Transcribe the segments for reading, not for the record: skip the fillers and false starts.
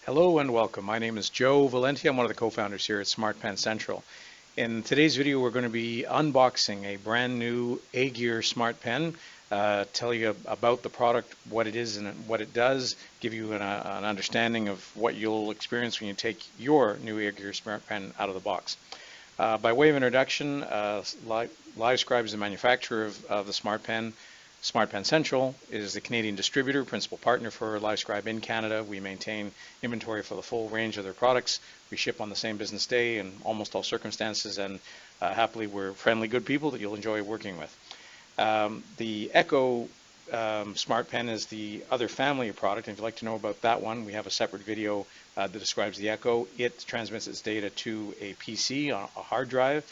Hello and welcome. My name is Joe Valenti. I'm one of the co-founders here at SmartpenCentral. In today's video, we're going to be unboxing a brand new Aegir Smart Pen, tell you about the product, what it is and what it does, give you an understanding of what you'll experience when you take your new Aegir Smart Pen out of the box. By way of introduction, LiveScribe is the manufacturer of the Smart Pen. SmartpenCentral is the Canadian distributor, principal partner for LiveScribe in Canada. We maintain inventory for the full range of their products. We ship on the same business day in almost all circumstances, and happily we're friendly, good people that you'll enjoy working with. The Echo Smart Pen is the other family of product, and if you'd like to know about that one, we have a separate video that describes the Echo. It transmits its data to a PC on a hard drive,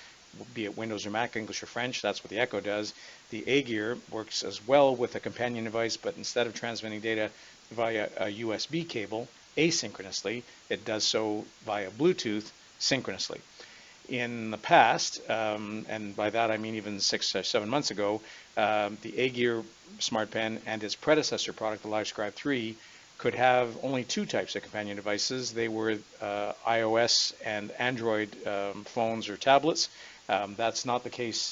be it Windows or Mac, English or French. That's what the Echo does. The Aegir works as well with a companion device, but instead of transmitting data via a USB cable asynchronously, it does so via Bluetooth synchronously. In the past, and by that I mean even 6 or 7 months ago, the Aegir Smart Pen and its predecessor product, the LiveScribe 3, could have only two types of companion devices. They were iOS and Android phones or tablets. That's not the case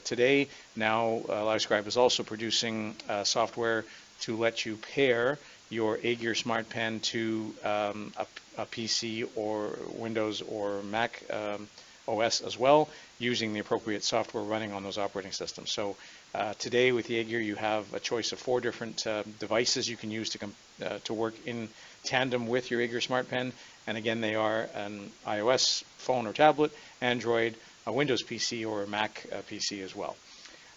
today. Now LiveScribe is also producing software to let you pair your Aegir Smart Pen to a PC or Windows or Mac OS as well, using the appropriate software running on those operating systems. So today with the Aegir, you have a choice of 4 different devices you can use to work in tandem with your Aegir Smart Pen. And again, they are an iOS phone or tablet, Android, a Windows PC, or a Mac PC as well.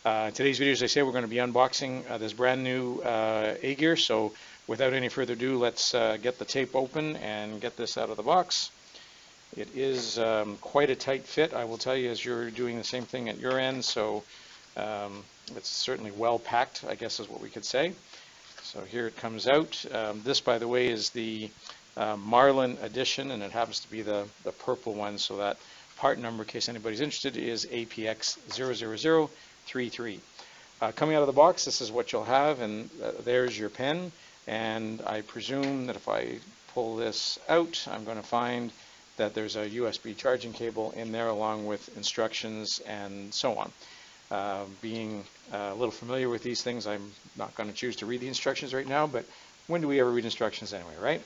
In today's video, as I say, we're going to be unboxing this brand new Aegir. So without any further ado, let's get the tape open and get this out of the box. It is quite a tight fit, I will tell you, as you're doing the same thing at your end. So it's certainly well packed, I guess is what we could say. So here it comes out. This, by the way, is the Marlin edition, and it happens to be the purple one. So that part number, in case anybody's interested, is APX00033. Coming out of the box, this is what you'll have, and there's your pen. And I presume that if I pull this out, I'm going to find that there's a USB charging cable in there along with instructions and so on. Being a little familiar with these things, I'm not going to choose to read the instructions right now, but when do we ever read instructions anyway, right?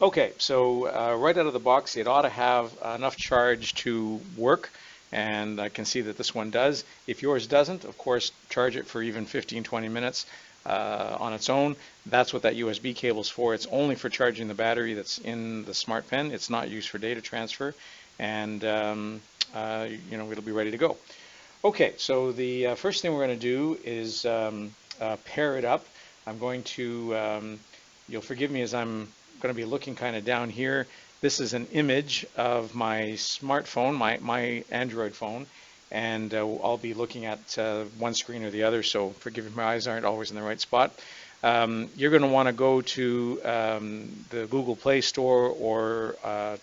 Okay, so right out of the box, it ought to have enough charge to work, and I can see that this one does. If yours doesn't, of course, charge it for even 15-20 minutes on its own. That's what that USB cable is for. It's only for charging the battery that's in the Smart Pen. It's not used for data transfer, and it'll be ready to go. Okay, so the first thing we're going to do is pair it up. I'm going to, you'll forgive me as I'm going to be looking kind of down here. This is an image of my smartphone, my Android phone, and I'll be looking at one screen or the other, so forgive me, my eyes aren't always in the right spot. You're going to want to go to the Google Play Store or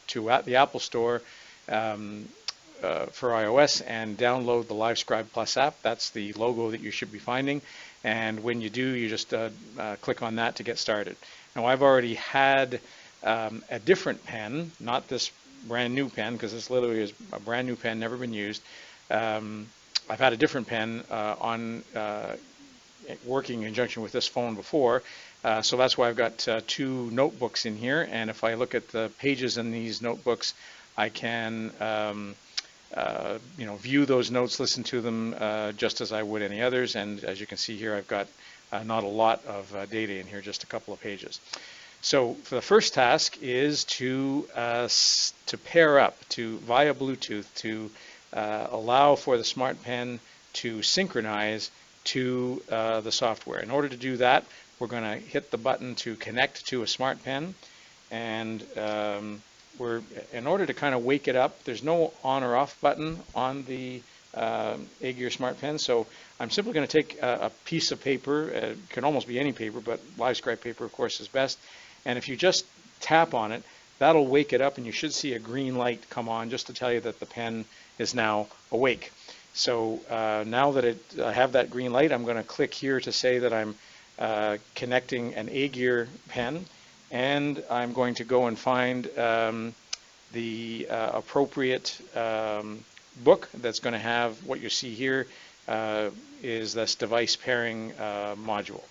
to the Apple Store for iOS and download the LiveScribe Plus app. That's the logo that you should be finding, and when you do, you just click on that to get started. Now, I've already had a different pen, not this brand new pen, because this literally is a brand new pen, never been used. I've had a different pen working in conjunction with this phone before, so that's why I've got 2 notebooks in here, and if I look at the pages in these notebooks, I can view those notes, listen to them just as I would any others, and as you can see here, I've got not a lot of data in here, just a couple of pages. So for the first task is to pair up via Bluetooth to allow for the Smart Pen to synchronize to the software. In order to do that, we're going to hit the button to connect to a Smart Pen, and in order to kind of wake it up, there's no on or off button on the Aegir Smart Pen, so I'm simply going to take a piece of paper. It can almost be any paper, but LiveScribe paper, of course, is best. And if you just tap on it, that'll wake it up, and you should see a green light come on just to tell you that the pen is now awake. So now that I have that green light, I'm going to click here to say that I'm connecting an Aegir pen, and I'm going to go and find the appropriate book that's going to have what you see here is this device pairing module.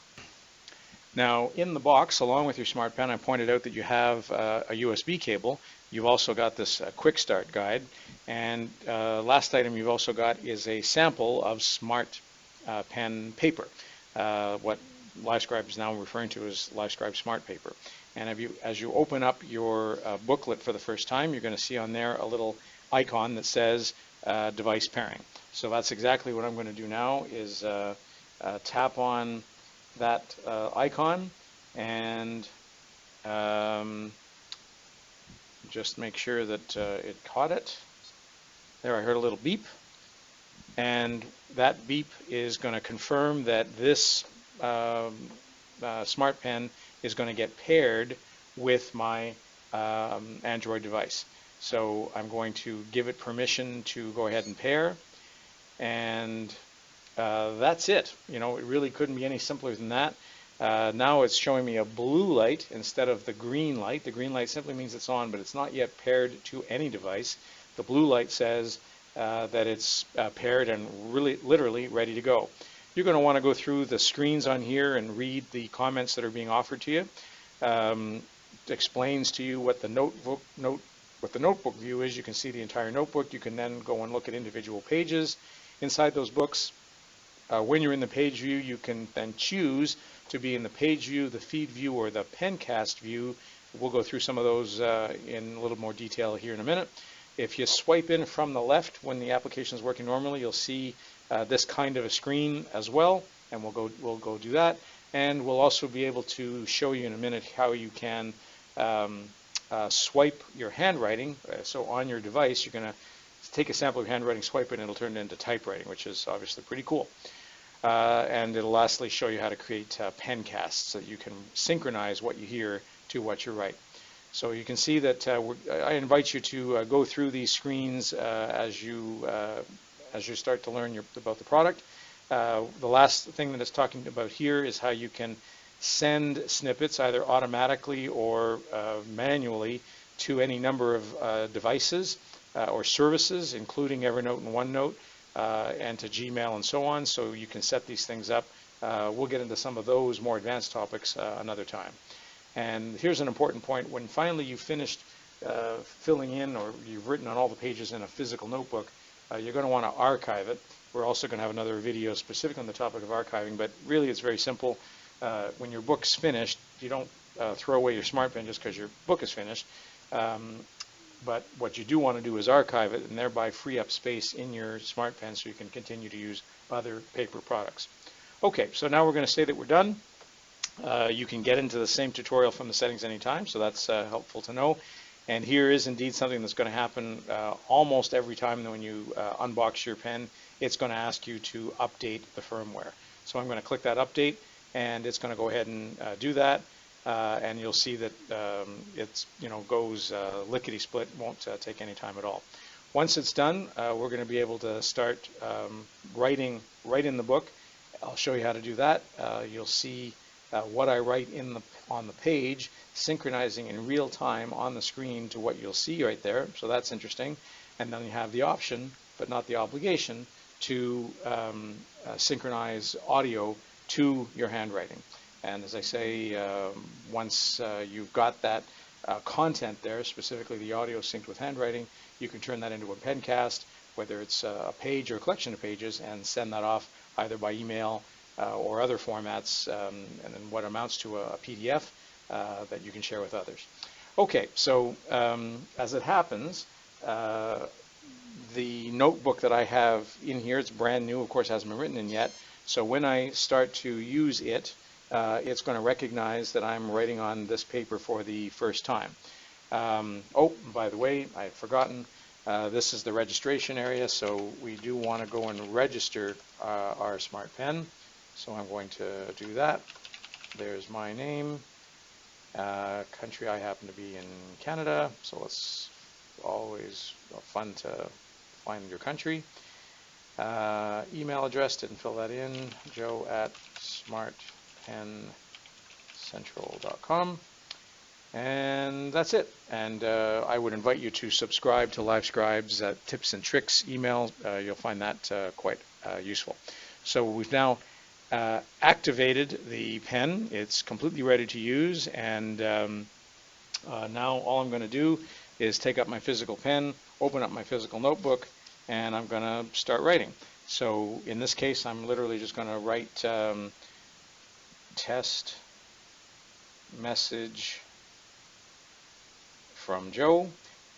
Now, in the box, along with your SmartPen, I pointed out that you have a USB cable. You've also got this quick start guide, and last item you've also got is a sample of SmartPen paper, what LiveScribe is now referring to as LiveScribe Smart Paper. And as you open up your booklet for the first time, you're going to see on there a little icon that says device pairing. So that's exactly what I'm going to do now is tap on that icon and just make sure that it caught it. There, I heard a little beep, and that beep is going to confirm that this SmartPen is going to get paired with my Android device. So I'm going to give it permission to go ahead and pair, and that's it. You know, it really couldn't be any simpler than that. Now it's showing me a blue light instead of the green light. The green light simply means it's on, but it's not yet paired to any device. The blue light says that it's paired and really, literally ready to go. You're going to want to go through the screens on here and read the comments that are being offered to you. It explains to you what the notebook view is. You can see the entire notebook. You can then go and look at individual pages inside those books. When you're in the page view, you can then choose to be in the page view, the feed view, or the pencast view. We'll go through some of those in a little more detail here in a minute. If you swipe in from the left when the application is working normally, you'll see this kind of a screen as well, and we'll go do that. And we'll also be able to show you in a minute how you can swipe your handwriting. So on your device, you're going to take a sample of your handwriting, swipe it, and it'll turn it into typewriting, which is obviously pretty cool. And it'll lastly show you how to create pencasts so that you can synchronize what you hear to what you write. So you can see that I invite you to go through these screens as you start to learn about the product. The last thing that it's talking about here is how you can send snippets either automatically or manually to any number of devices or services, including Evernote and OneNote, and to Gmail and so on. So you can set these things up. We'll get into some of those more advanced topics another time. And here's an important point. When finally you've finished filling in, or you've written on all the pages in a physical notebook, you're going to want to archive it. We're also going to have another video specific on the topic of archiving, but really it's very simple. When your book's finished, you don't throw away your SmartPen just because your book is finished. But what you do want to do is archive it and thereby free up space in your SmartPen so you can continue to use other paper products. Okay, so now we're going to say that we're done. You can get into the same tutorial from the settings anytime, so that's helpful to know. And here is indeed something that's going to happen almost every time when you unbox your pen. It's going to ask you to update the firmware. So I'm going to click that update, and it's going to go ahead and do that. And you'll see that it's goes lickety split, won't take any time at all. Once it's done, we're going to be able to start writing right in the book. I'll show you how to do that. You'll see what I write on the page, synchronizing in real time on the screen to what you'll see right there. So that's interesting. And then you have the option, but not the obligation, to synchronize audio to your handwriting. And as I say, once you've got that content there, specifically the audio synced with handwriting, you can turn that into a pencast, whether it's a page or a collection of pages, and send that off either by email or other formats, and then what amounts to a PDF that you can share with others. Okay, so as it happens, the notebook that I have in here, it's brand new, of course, hasn't been written in yet. So when I start to use it, it's going to recognize that I'm writing on this paper for the first time. Oh, by the way, I had forgotten, this is the registration area, so we do want to go and register our SmartPen. So I'm going to do that. There's my name. Country, I happen to be in Canada, so it's always fun to find your country. Email address, didn't fill that in, joe@smartpencentral.com. And that's it. And I would invite you to subscribe to LiveScribe's tips and tricks email. You'll find that quite useful. So we've now activated the pen. It's completely ready to use. And now all I'm going to do is take up my physical pen, open up my physical notebook, and I'm going to start writing. So in this case, I'm literally just going to write test message from Joe.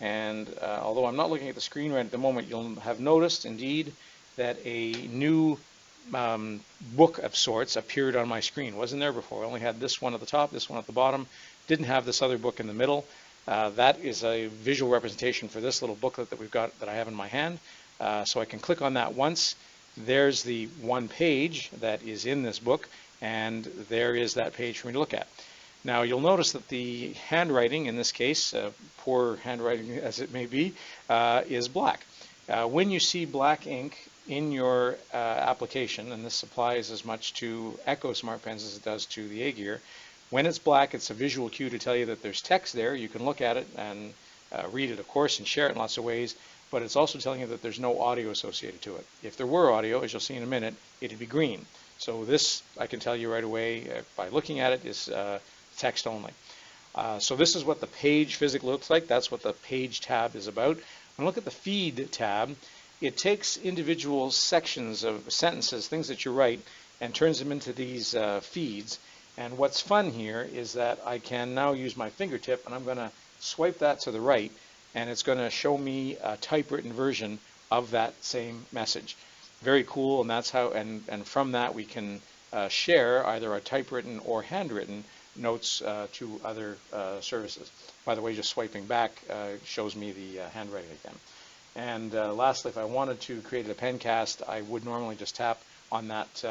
And although I'm not looking at the screen right at the moment, you'll have noticed indeed that a new book of sorts appeared on my screen. Wasn't there before. I only had this one at the top, this one at the bottom. Didn't have this other book in the middle. That is a visual representation for this little booklet that we've got that I have in my hand. So I can click on that once. There's the one page that is in this book, and there is that page for me to look at. Now you'll notice that the handwriting in this case, poor handwriting as it may be, is black. When you see black ink in your application, and this applies as much to Echo Smart Pens as it does to the Aegir, when it's black, it's a visual cue to tell you that there's text there. You can look at it and read it, of course, and share it in lots of ways, but it's also telling you that there's no audio associated to it. If there were audio, as you'll see in a minute, it'd be green. So this, I can tell you right away by looking at it, is text only. So this is what the page physically looks like. That's what the page tab is about. When I look at the feed tab, it takes individual sections of sentences, things that you write, and turns them into these feeds. And what's fun here is that I can now use my fingertip, and I'm going to swipe that to the right, and it's going to show me a typewritten version of that same message. Very cool, and that's how, and from that we can share either a typewritten or handwritten notes to other services. By the way, just swiping back shows me the handwriting again. And lastly, if I wanted to create a pen cast, I would normally just tap on that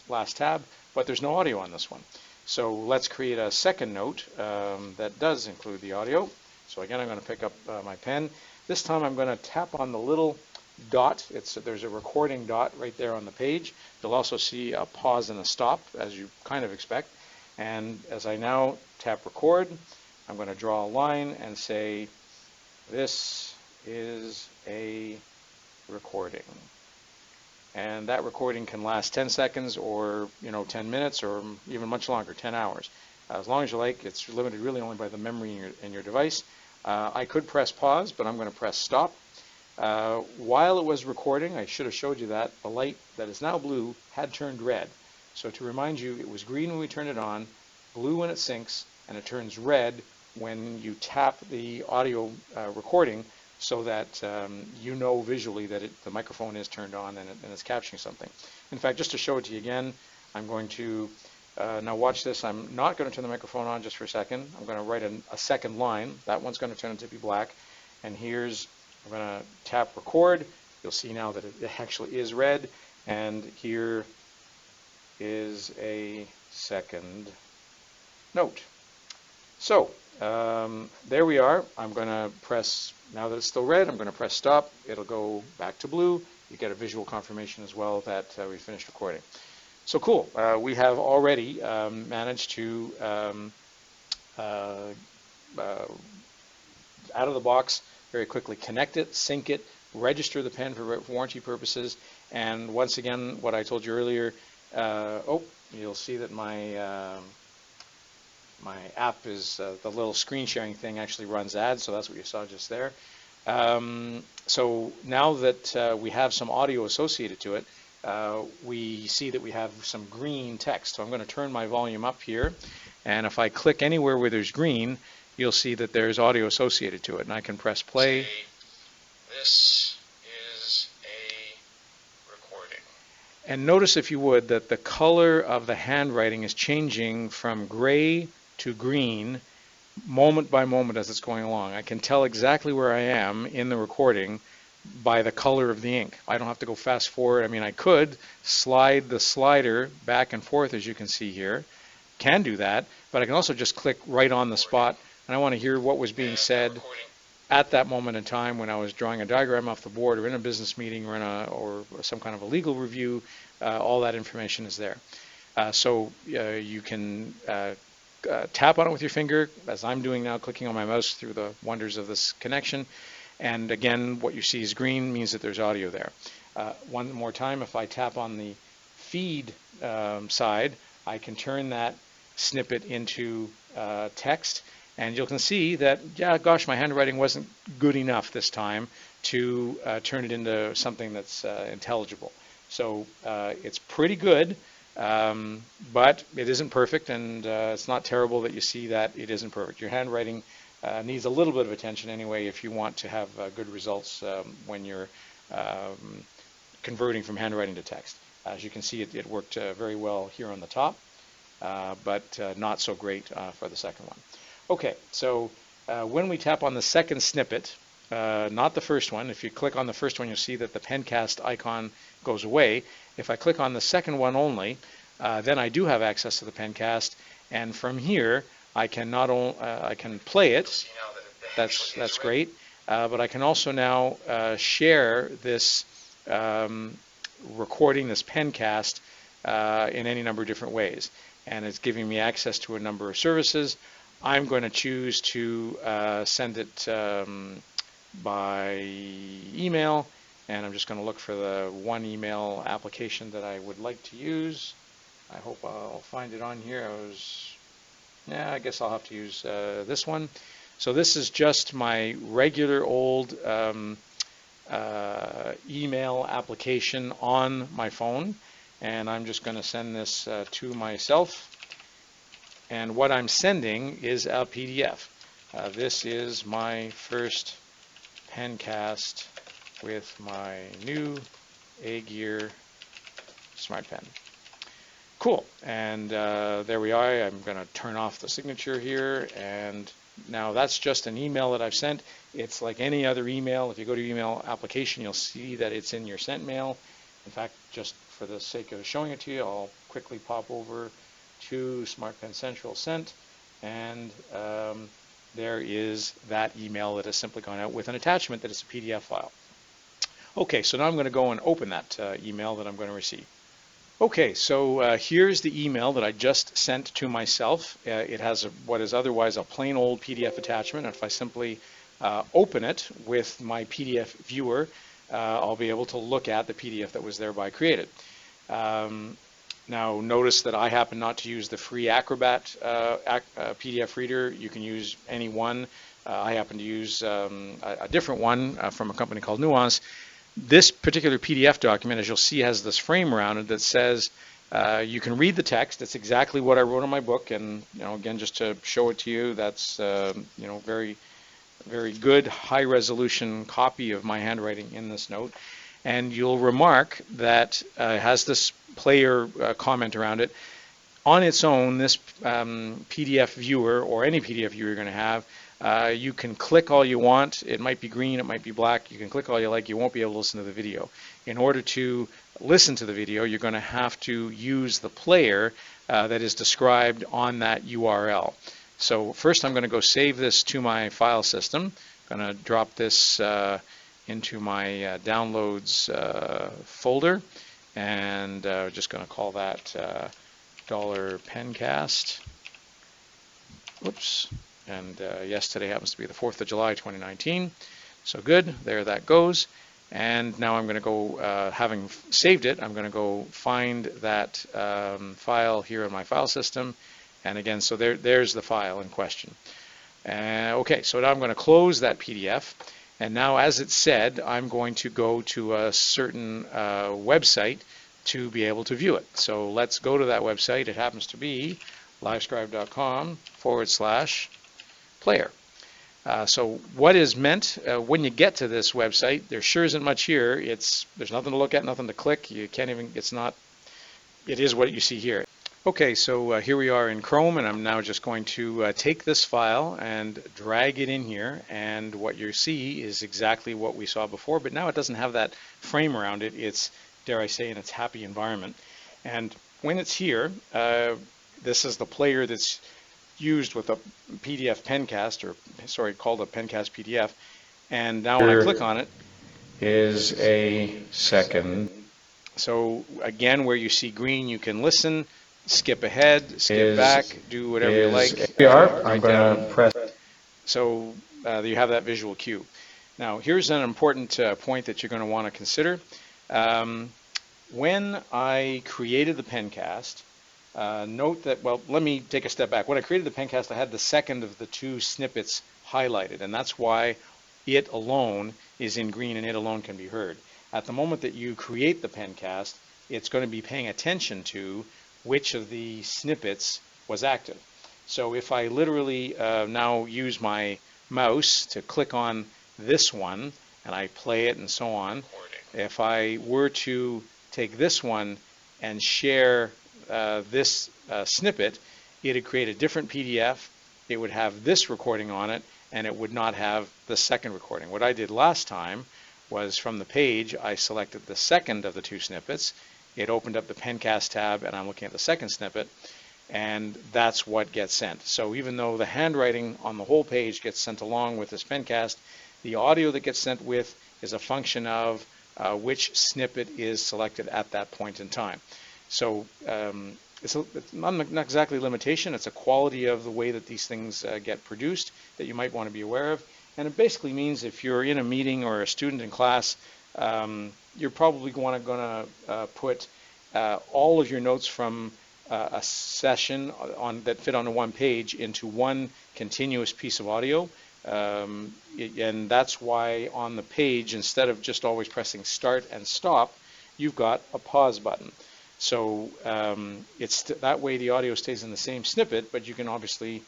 last tab, but there's no audio on this one. So let's create a second note that does include the audio. So again, I'm going to pick up my pen. This time I'm going to tap on the little dot. There's a recording dot right there on the page. You'll also see a pause and a stop, as you kind of expect. And as I now tap record, I'm going to draw a line and say, this is a recording. And that recording can last 10 seconds or 10 minutes or even much longer, 10 hours. As long as you like. It's limited really only by the memory in your device. I could press pause, but I'm going to press stop. While it was recording, I should have showed you that the light that is now blue had turned red. So to remind you, it was green when we turned it on, blue when it syncs, and it turns red when you tap the audio recording, so that you know visually that the microphone is turned on and it's capturing something. In fact, just to show it to you again, I'm going to, now watch this, I'm not going to turn the microphone on just for a second. I'm going to write a second line. That one's going to turn into be black. And here's, I'm going to tap record. You'll see now that it actually is red. And here is a second note. So there we are. I'm going to press, now that it's still red, I'm going to press stop. It'll go back to blue. You get a visual confirmation as well that we finished recording. So cool. We have already managed to, out of the box, very quickly connect it, sync it, register the pen for warranty purposes. And once again, what I told you earlier, you'll see that my my app is, the little screen sharing thing actually runs ads, so that's what you saw just there. So now that we have some audio associated to it, we see that we have some green text. So I'm going to turn my volume up here, and if I click anywhere where there's green, you'll see that there's audio associated to it, and I can press play. This is a recording. And notice, if you would, that the color of the handwriting is changing from gray to green moment by moment as it's going along. I can tell exactly where I am in the recording by the color of the ink. I don't have to go fast forward. I mean, I could slide the slider back and forth, as you can see here. Can do that, but I can also just click right on the spot, and I want to hear what was being said at that moment in time when I was drawing a diagram off the board, or in a business meeting, or some kind of a legal review. All that information is there. So you can tap on it with your finger, as I'm doing now, clicking on my mouse through the wonders of this connection. And again, what you see is green means that there's audio there. One more time, if I tap on the feed side, I can turn that snippet into text, and you can see that, yeah, gosh, my handwriting wasn't good enough this time to turn it into something that's intelligible. So it's pretty good, but it isn't perfect, and it's not terrible that you see that it isn't perfect. Your handwriting needs a little bit of attention anyway if you want to have good results when you're converting from handwriting to text. As you can see, it worked very well here on the top, but not so great for the second one. Okay, so when we tap on the second snippet, not the first one, if you click on the first one, you'll see that the pencast icon goes away. If I click on the second one only, then I do have access to the pencast, and from here I can not only I can play it. That's great, but I can also now share this recording, this pencast, in any number of different ways, and it's giving me access to a number of services. I'm going to choose to send it by email, and I'm just going to look for the one email application that I would like to use. I hope I'll find it on here. I guess I'll have to use this one. So this is just my regular old email application on my phone, and I'm just going to send this to myself. And what I'm sending is a PDF. This is my first pencast with my new Aegir Smart Pen. Cool, and there we are. I'm going to turn off the signature here, and now that's just an email that I've sent. It's like any other email. If you go to email application, you'll see that it's in your sent mail. In fact, just for the sake of showing it to you, I'll quickly pop over to SmartpenCentral sent, and there is that email that has simply gone out with an attachment that is a PDF file. Okay, so now I'm going to go and open that email that I'm going to receive. Okay, so here's the email that I just sent to myself. It has what is otherwise a plain old PDF attachment. If I simply open it with my PDF viewer, I'll be able to look at the PDF that was thereby created. Now notice that I happen not to use the free Acrobat PDF reader. You can use any one. I happen to use a different one from a company called Nuance. This particular PDF document, as you'll see, has this frame around it that says you can read the text. It's exactly what I wrote in my book, and again, just to show it to you, that's very, very good high-resolution copy of my handwriting in this note. And you'll remark that it has this player comment around it. On its own, this PDF viewer, or any PDF viewer you're going to have, you can click all you want. It might be green, it might be black. You can click all you like. You won't be able to listen to the video. In order to listen to the video, you're going to have to use the player that is described on that URL. So first I'm going to go save this to my file system. I'm going to drop this into my downloads folder, and just going to call that $pencast. Whoops. And yes, today happens to be the 4th of July, 2019. So good, there that goes. And now I'm going to go, having saved it, I'm going to go find that file here in my file system. And again, so there's the file in question. Okay, so now I'm going to close that PDF. And now, as it said, I'm going to go to a certain website to be able to view it. So let's go to that website. It happens to be livescribe.com/player. So what is meant when you get to this website, there sure isn't much here. There's nothing to look at, nothing to click. You can't even, it is what you see here. Okay, so here we are in Chrome, and I'm now just going to take this file and drag it in here, and what you see is exactly what we saw before, but now it doesn't have that frame around it. It's, dare I say, in its happy environment. And when it's here, this is the player that's used with a PDF pencast, or sorry, called a pencast PDF. And now when I click on it, is a second. So again, where you see green, you can listen. skip ahead, skip back, do whatever you like. I'm going to press. So you have that visual cue. Now, here's an important point that you're going to want to consider. When I created the pencast, note that, well, let me take a step back. When I created the pencast, I had the second of the two snippets highlighted, and that's why it alone is in green and it alone can be heard. At the moment that you create the pencast, it's going to be paying attention to which of the snippets was active. So if I literally now use my mouse to click on this one and I play it and so on, if I were to take this one and share this snippet, it'd create a different PDF. It would have this recording on it, and it would not have the second recording. What I did last time was from the page, I selected the second of the two snippets. It opened up the pencast tab, and I'm looking at the second snippet, and that's what gets sent. So even though the handwriting on the whole page gets sent along with this pencast, the audio that gets sent with is a function of which snippet is selected at that point in time. So it's not exactly a limitation, it's a quality of the way that these things get produced that you might want to be aware of. And it basically means if you're in a meeting or a student in class, you're probably going to put all of your notes from a session that fit onto one page into one continuous piece of audio. And that's why on the page, instead of just always pressing start and stop, you've got a pause button. So it's that way the audio stays in the same snippet, but you can obviously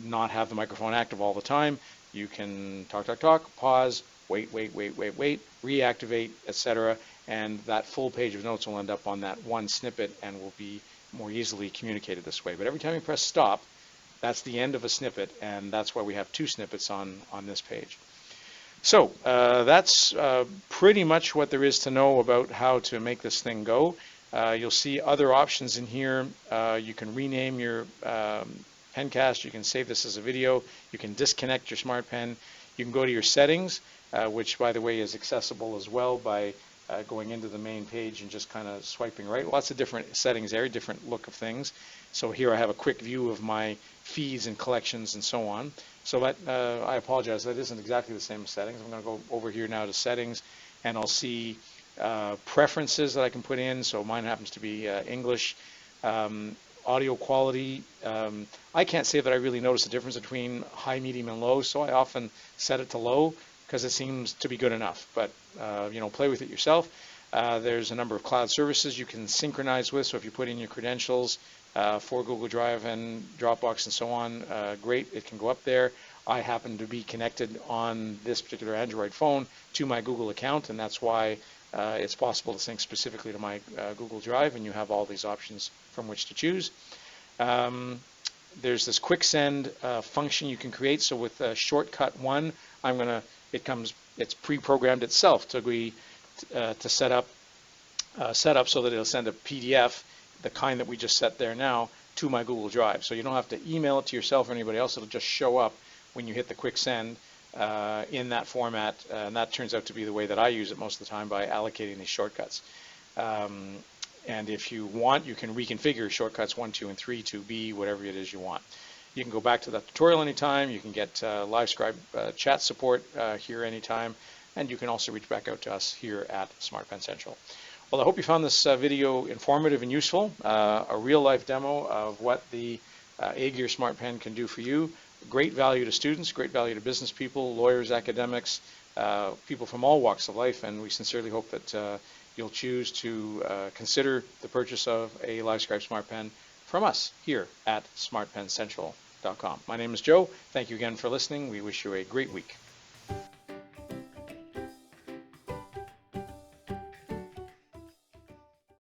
not have the microphone active all the time. You can talk, pause, wait, reactivate, etc. And that full page of notes will end up on that one snippet and will be more easily communicated this way. But every time you press stop, that's the end of a snippet, and that's why we have two snippets on this page. So that's pretty much what there is to know about how to make this thing go. You'll see other options in here. You can rename your pencast. You can save this as a video. You can disconnect your SmartPen. You can go to your settings, which, by the way, is accessible as well by going into the main page and just kind of swiping right. Lots of different settings there, different look of things. So here I have a quick view of my feeds and collections and so on. So that, I apologize, that isn't exactly the same settings. I'm going to go over here now to settings, and I'll see preferences that I can put in. So mine happens to be English. Audio quality, I can't say that I really notice the difference between high, medium, and low, so I often set it to low because it seems to be good enough. But you know, play with it yourself. There's a number of cloud services you can synchronize with, so if you put in your credentials for Google Drive and Dropbox and so on, great, it can go up there. I happen to be connected on this particular Android phone to my Google account, and that's why it's possible to sync specifically to my Google Drive, and you have all these options from which to choose. There's this quick send function you can create. So with shortcut 1, it's pre-programmed itself to be to set up so that it'll send a PDF, the kind that we just set there now, to my Google Drive. So you don't have to email it to yourself or anybody else. It'll just show up when you hit the quick send in that format, and that turns out to be the way that I use it most of the time by allocating these shortcuts. And if you want, you can reconfigure shortcuts 1, 2, and 3 to be whatever it is you want. You can go back to that tutorial anytime. You can get LiveScribe chat support here anytime, and you can also reach back out to us here at SmartpenCentral. Well, I hope you found this video informative and useful. A real-life demo of what the Aegir SmartPen can do for you. Great value to students, great value to business people, lawyers, academics, people from all walks of life, and we sincerely hope that you'll choose to consider the purchase of a LiveScribe SmartPen from us here at SmartpenCentral.com. My name is Joe. Thank you again for listening. We wish you a great week.